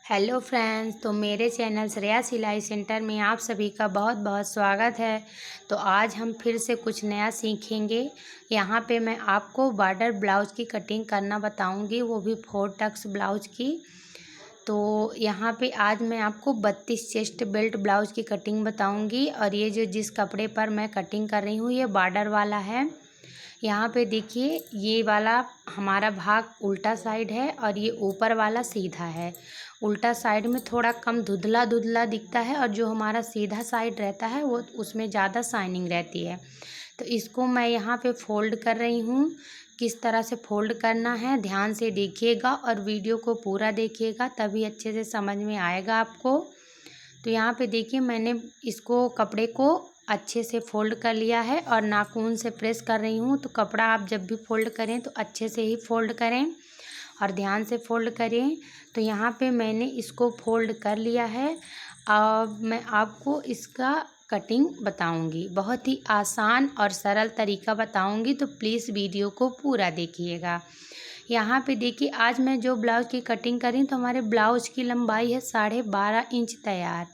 Hello friends, तो मेरे channel Shreya सिलाई सेंटर में आप सभी का बहुत बहुत स्वागत है। तो आज हम फिर से कुछ नया सीखेंगे। यहाँ पे मैं आपको बॉर्डर ब्लाउज़ की कटिंग करना बताऊंगी, वो भी 4 टक्स ब्लाउज़ की। तो यहाँ पे आज मैं आपको 32 चेस्ट बेल्ट ब्लाउज़ की कटिंग बताऊंगी। और ये जो जिस कपड़े पर मैं कटिंग कर रही हूँ ये बॉर्डर वाला है। यहाँ पे देखिए, ये वाला हमारा भाग उल्टा साइड है और ये ऊपर वाला सीधा है। उल्टा साइड में थोड़ा कम धुंधला धुंधला दिखता है और जो हमारा सीधा साइड रहता है वो उसमें ज़्यादा शाइनिंग रहती है। तो इसको मैं यहाँ पे फोल्ड कर रही हूँ। किस तरह से फोल्ड करना है ध्यान से देखिएगा और वीडियो को पूरा देखिएगा, तभी अच्छे से समझ में आएगा आपको। तो यहाँ पे देखिए, मैंने इसको कपड़े को अच्छे से फ़ोल्ड कर लिया है और नाखून से प्रेस कर रही हूँ। तो कपड़ा आप जब भी फ़ोल्ड करें तो अच्छे से ही फ़ोल्ड करें और ध्यान से फ़ोल्ड करें। तो यहाँ पे मैंने इसको फ़ोल्ड कर लिया है। अब मैं आपको इसका कटिंग बताऊंगी, बहुत ही आसान और सरल तरीका बताऊंगी, तो प्लीज़ वीडियो को पूरा देखिएगा। यहाँ पे देखिए, आज मैं जो ब्लाउज़ की कटिंग करी तो हमारे ब्लाउज़ की लंबाई है 12.5 इंच तैयार।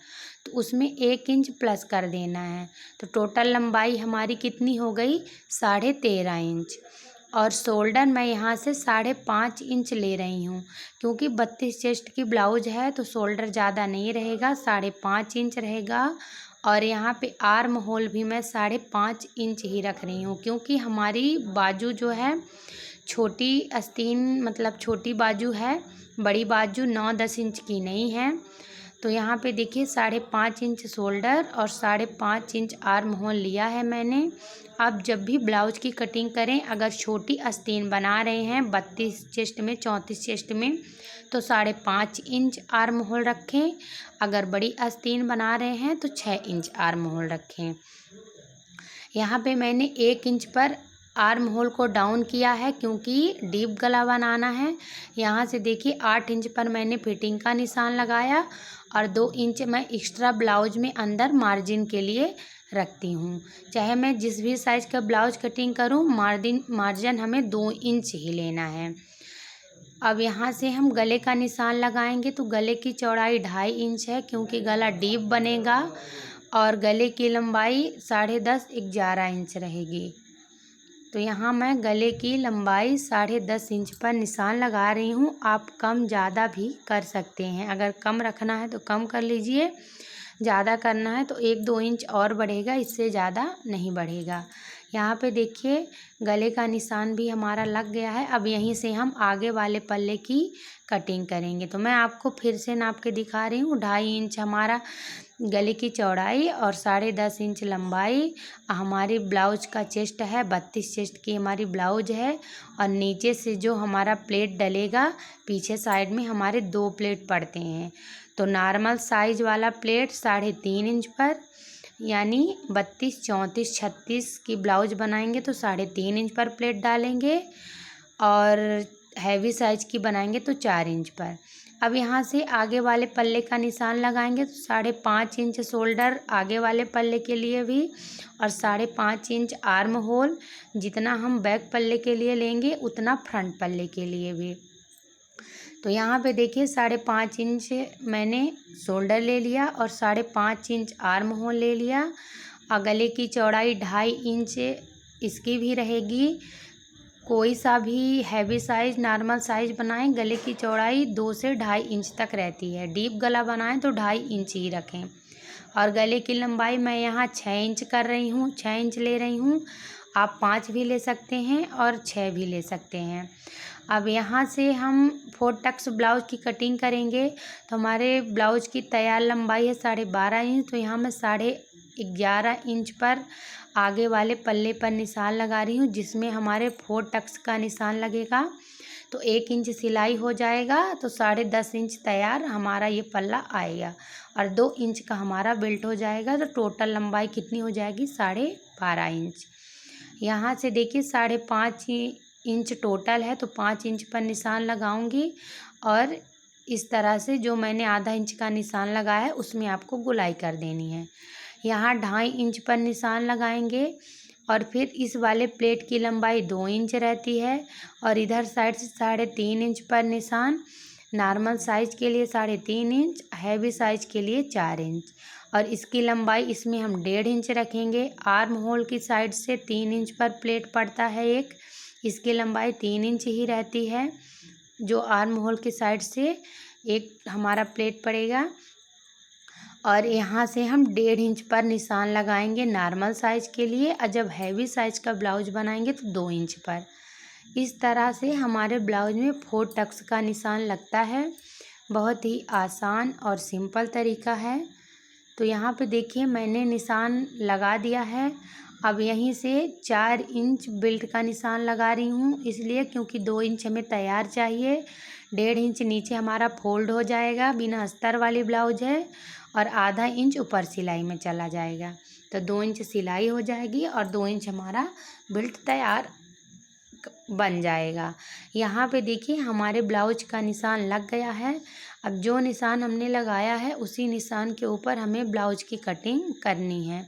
तो उसमें 1 इंच प्लस कर देना है। तो टोटल लंबाई हमारी कितनी हो गई? 13.5 इंच। और शोल्डर मैं यहाँ से 5.5 इंच ले रही हूँ, क्योंकि 32 चेस्ट की ब्लाउज है तो शोल्डर ज़्यादा नहीं रहेगा, 5.5 इंच रहेगा। और यहाँ पे आर्म होल भी मैं 5.5 इंच ही रख रही हूँ, क्योंकि हमारी बाजू जो है छोटी आस्तीन, मतलब छोटी बाजू है, बड़ी बाजू 9-10 इंच की नहीं है। तो यहाँ पे देखिए 5.5 इंच शोल्डर और 5.5 इंच आर्म होल लिया है मैंने। आप जब भी ब्लाउज की कटिंग करें, अगर छोटी आस्तीन बना रहे हैं 32 चेस्ट में, 34 चेस्ट में, तो 5.5 इंच आर्म होल रखें। अगर बड़ी आस्तीन बना रहे हैं तो 6 इंच आर्म होल रखें। यहाँ पे मैंने 1 इंच पर आर्म होल को डाउन किया है, क्योंकि डीप गला बनाना है। यहाँ से देखिए 8 इंच पर मैंने फिटिंग का निशान लगाया और 2 इंच मैं एक्स्ट्रा ब्लाउज में अंदर मार्जिन के लिए रखती हूँ। चाहे मैं जिस भी साइज़ का ब्लाउज कटिंग करूँ, मार्जिन हमें 2 इंच ही लेना है। अब यहाँ से हम गले का निशान लगाएंगे। तो गले की चौड़ाई 2.5 इंच है, क्योंकि गला डीप बनेगा। और गले की लंबाई 10.5-11 इंच रहेगी। तो यहाँ मैं गले की लंबाई 10.5 इंच पर निशान लगा रही हूँ। आप कम ज़्यादा भी कर सकते हैं, अगर कम रखना है तो कम कर लीजिए, ज़्यादा करना है तो 1-2 इंच और बढ़ेगा, इससे ज़्यादा नहीं बढ़ेगा। यहाँ पे देखिए गले का निशान भी हमारा लग गया है। अब यहीं से हम आगे वाले पल्ले की कटिंग करेंगे। तो मैं आपको फिर से नाप के दिखा रही हूँ। 2.5 इंच हमारा गले की चौड़ाई और 10.5 इंच लंबाई। हमारी ब्लाउज का चेस्ट है, 32 चेस्ट की हमारी ब्लाउज है। और नीचे से जो हमारा प्लेट डलेगा, पीछे साइड में हमारे 2 प्लेट पड़ते हैं। तो नॉर्मल साइज वाला प्लेट 3.5 इंच पर, यानी 32, 34, 36 की ब्लाउज बनाएंगे तो 3.5 इंच पर प्लेट डालेंगे। और हैवी साइज की बनाएंगे तो 4 इंच पर। अब यहाँ से आगे वाले पल्ले का निशान लगाएंगे। तो 5.5 इंच शोल्डर आगे वाले पल्ले के लिए भी और 5.5 इंच आर्म होल, जितना हम बैक पल्ले के लिए लेंगे उतना फ्रंट पल्ले के लिए भी। तो यहाँ पे देखिए 5.5 इंच मैंने शोल्डर ले लिया और 5.5 इंच आर्म होल ले लिया। और गले की चौड़ाई 2.5 इंच इसकी भी रहेगी। कोई सा भी हैवी साइज, नॉर्मल साइज बनाएं, गले की चौड़ाई 2 से 2.5 इंच तक रहती है। डीप गला बनाएं तो 2.5 इंच ही रखें। और गले की लंबाई मैं यहाँ 6 इंच कर रही हूँ, 6 इंच ले रही हूँ। आप 5 भी ले सकते हैं और 6 भी ले सकते हैं। अब यहाँ से हम 4 टक्स ब्लाउज की कटिंग करेंगे। तो हमारे ब्लाउज की तैयार लंबाई है 12.5 इंच। तो यहाँ मैं 11.5 इंच पर आगे वाले पल्ले पर निशान लगा रही हूँ, जिसमें हमारे 4 टक्स का निशान लगेगा। तो 1 इंच सिलाई हो जाएगा, तो 10.5 इंच तैयार हमारा ये पल्ला आएगा। और 2 इंच का हमारा बेल्ट हो जाएगा। तो टोटल लंबाई कितनी हो जाएगी? 12.5 इंच। यहाँ से देखिए 5.5 इंच टोटल है, तो 5 इंच पर निशान लगाऊंगी। और इस तरह से जो मैंने आधा इंच का निशान लगाया है उसमें आपको गुलाई कर देनी है। यहाँ 2.5 इंच पर निशान लगाएंगे। और फिर इस वाले प्लेट की लंबाई 2 इंच रहती है और इधर साइड से 3.5 इंच पर निशान। नॉर्मल साइज़ के लिए 3.5 इंच, हैवी साइज़ के लिए 4 इंच। और इसकी लंबाई इसमें हम 1.5 इंच रखेंगे। आर्म होल की साइड से 3 इंच पर प्लेट पड़ता है एक, इसकी लंबाई 3 इंच ही रहती है। जो आर्म होल की साइड से एक हमारा प्लेट पड़ेगा और यहाँ से हम 1.5 इंच पर निशान लगाएंगे नॉर्मल साइज़ के लिए, और जब हैवी साइज़ का ब्लाउज बनाएंगे तो 2 इंच पर। इस तरह से हमारे ब्लाउज में 4 टक्स का निशान लगता है। बहुत ही आसान और सिंपल तरीका है। तो यहाँ पे देखिए मैंने निशान लगा दिया है। अब यहीं से 4 इंच बेल्ट का निशान लगा रही हूँ, इसलिए क्योंकि 2 इंच हमें तैयार चाहिए। 1.5 इंच नीचे हमारा फोल्ड हो जाएगा, बिना अस्तर वाली ब्लाउज है, और आधा इंच ऊपर सिलाई में चला जाएगा। तो 2 इंच सिलाई हो जाएगी और 2 इंच हमारा बेल्ट तैयार बन जाएगा। यहाँ पे देखिए हमारे ब्लाउज का निशान लग गया है। अब जो निशान हमने लगाया है उसी निशान के ऊपर हमें ब्लाउज की कटिंग करनी है,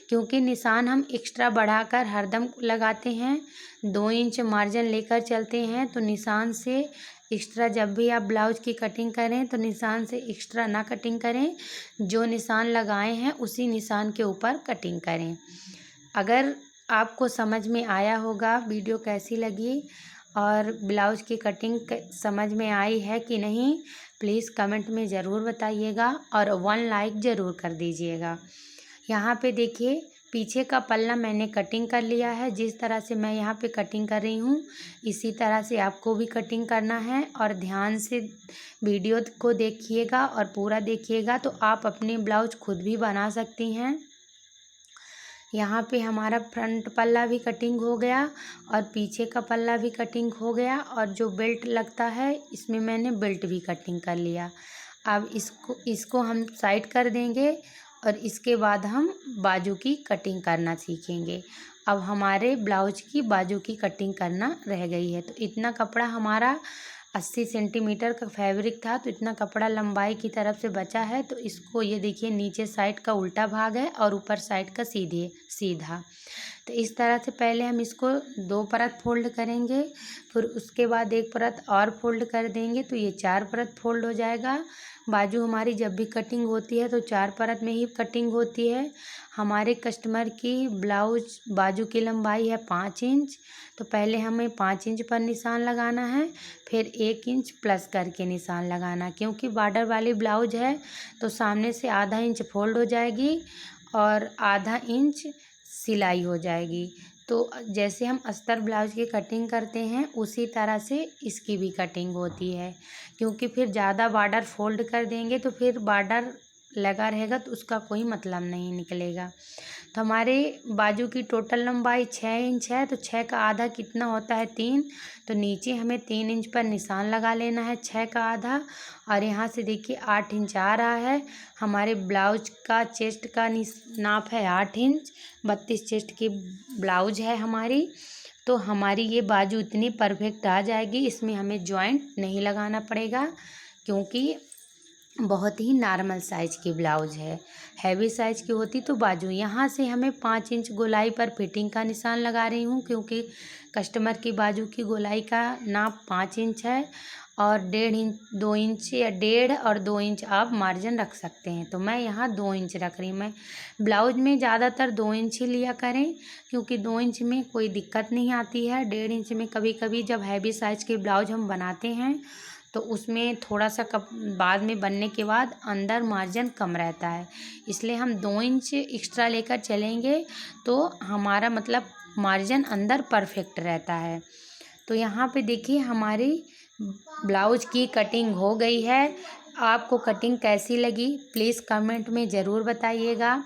क्योंकि निशान हम एक्स्ट्रा बढ़ाकर हरदम लगाते हैं। 2 इंच मार्जिन लेकर चलते हैं, तो निशान से एक्स्ट्रा जब भी आप ब्लाउज की कटिंग करें तो निशान से एक्स्ट्रा ना कटिंग करें। जो निशान लगाए हैं उसी निशान के ऊपर कटिंग करें। अगर आपको समझ में आया होगा, वीडियो कैसी लगी और ब्लाउज की कटिंग समझ में आई है कि नहीं, प्लीज़ कमेंट में ज़रूर बताइएगा और 1 लाइक ज़रूर कर दीजिएगा। यहाँ पे देखिए पीछे का पल्ला मैंने कटिंग कर लिया है। जिस तरह से मैं यहाँ पे कटिंग कर रही हूँ इसी तरह से आपको भी कटिंग करना है, और ध्यान से वीडियो को देखिएगा और पूरा देखिएगा, तो आप अपने ब्लाउज खुद भी बना सकती हैं। यहाँ पे हमारा फ्रंट पल्ला भी कटिंग हो गया और पीछे का पल्ला भी कटिंग हो गया, और जो बेल्ट लगता है इसमें मैंने बेल्ट भी कटिंग कर लिया। अब इसको हम साइड कर देंगे और इसके बाद हम बाजू की कटिंग करना सीखेंगे। अब हमारे ब्लाउज की बाजू की कटिंग करना रह गई है। तो इतना कपड़ा हमारा 80 सेंटीमीटर का फैब्रिक था, तो इतना कपड़ा लंबाई की तरफ से बचा है। तो इसको ये देखिए नीचे साइड का उल्टा भाग है और ऊपर साइड का सीधा। तो इस तरह से पहले हम इसको 2 परत फोल्ड करेंगे, फिर उसके बाद 1 परत और फोल्ड कर देंगे, तो ये 4 परत फोल्ड हो जाएगा। बाजू हमारी जब भी कटिंग होती है तो 4 परत में ही कटिंग होती है। हमारे कस्टमर की ब्लाउज बाजू की लंबाई है 5 इंच, तो पहले हमें 5 इंच पर निशान लगाना है, फिर 1 इंच प्लस करके निशान लगाना, क्योंकि बॉर्डर वाली ब्लाउज है तो सामने से आधा इंच फोल्ड हो जाएगी और आधा इंच सिलाई हो जाएगी। तो जैसे हम अस्तर ब्लाउज की कटिंग करते हैं उसी तरह से इसकी भी कटिंग होती है, क्योंकि फिर ज़्यादा बॉर्डर फोल्ड कर देंगे तो फिर बॉर्डर लगा रहेगा तो उसका कोई मतलब नहीं निकलेगा। तो हमारे बाजू की टोटल लंबाई 6 इंच है, तो 6 का आधा कितना होता है 3, तो नीचे हमें 3 इंच पर निशान लगा लेना है 6 का आधा, और यहाँ से देखिए 8 इंच आ रहा है। हमारे ब्लाउज का चेस्ट का नाप है 8 इंच, 32 चेस्ट की ब्लाउज है हमारी। तो हमारी ये बाजू इतनी परफेक्ट आ जाएगी, इसमें हमें जॉइंट नहीं लगाना पड़ेगा, क्योंकि बहुत ही नॉर्मल साइज़ की ब्लाउज है। हैवी साइज़ की होती तो बाजू यहाँ से हमें 5 इंच गोलाई पर फिटिंग का निशान लगा रही हूँ, क्योंकि कस्टमर की बाजू की गोलाई का नाप 5 इंच है, और 1.5 इंच 2 इंच या 1.5 और 2 इंच आप मार्जिन रख सकते हैं। तो मैं यहाँ 2 इंच रख रही हूँ। मैं ब्लाउज में ज़्यादातर 2 इंच ही लिया करें, क्योंकि 2 इंच में कोई दिक्कत नहीं आती है। 1.5 इंच में कभी कभी जब हैवी साइज़ के ब्लाउज हम बनाते हैं तो उसमें थोड़ा सा बाद में बनने के बाद अंदर मार्जिन कम रहता है, इसलिए हम 2 इंच एक्स्ट्रा लेकर चलेंगे तो हमारा मतलब मार्जिन अंदर परफेक्ट रहता है। तो यहाँ पे देखिए हमारी ब्लाउज की कटिंग हो गई है। आपको कटिंग कैसी लगी प्लीज़ कमेंट में ज़रूर बताइएगा,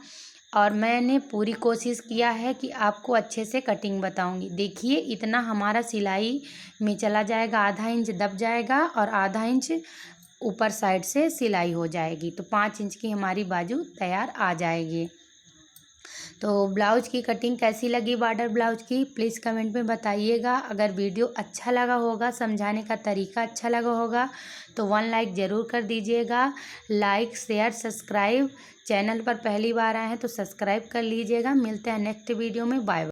और मैंने पूरी कोशिश किया है कि आपको अच्छे से कटिंग बताऊंगी। देखिए इतना हमारा सिलाई में चला जाएगा, आधा इंच दब जाएगा और आधा इंच ऊपर साइड से सिलाई हो जाएगी, तो 5 इंच की हमारी बाजू तैयार आ जाएगी। तो ब्लाउज की कटिंग कैसी लगी बॉर्डर ब्लाउज की प्लीज़ कमेंट में बताइएगा। अगर वीडियो अच्छा लगा होगा, समझाने का तरीका अच्छा लगा होगा, तो 1 लाइक ज़रूर कर दीजिएगा। लाइक शेयर सब्सक्राइब, चैनल पर पहली बार आए हैं तो सब्सक्राइब कर लीजिएगा। मिलते हैं नेक्स्ट वीडियो में, बाय बाय।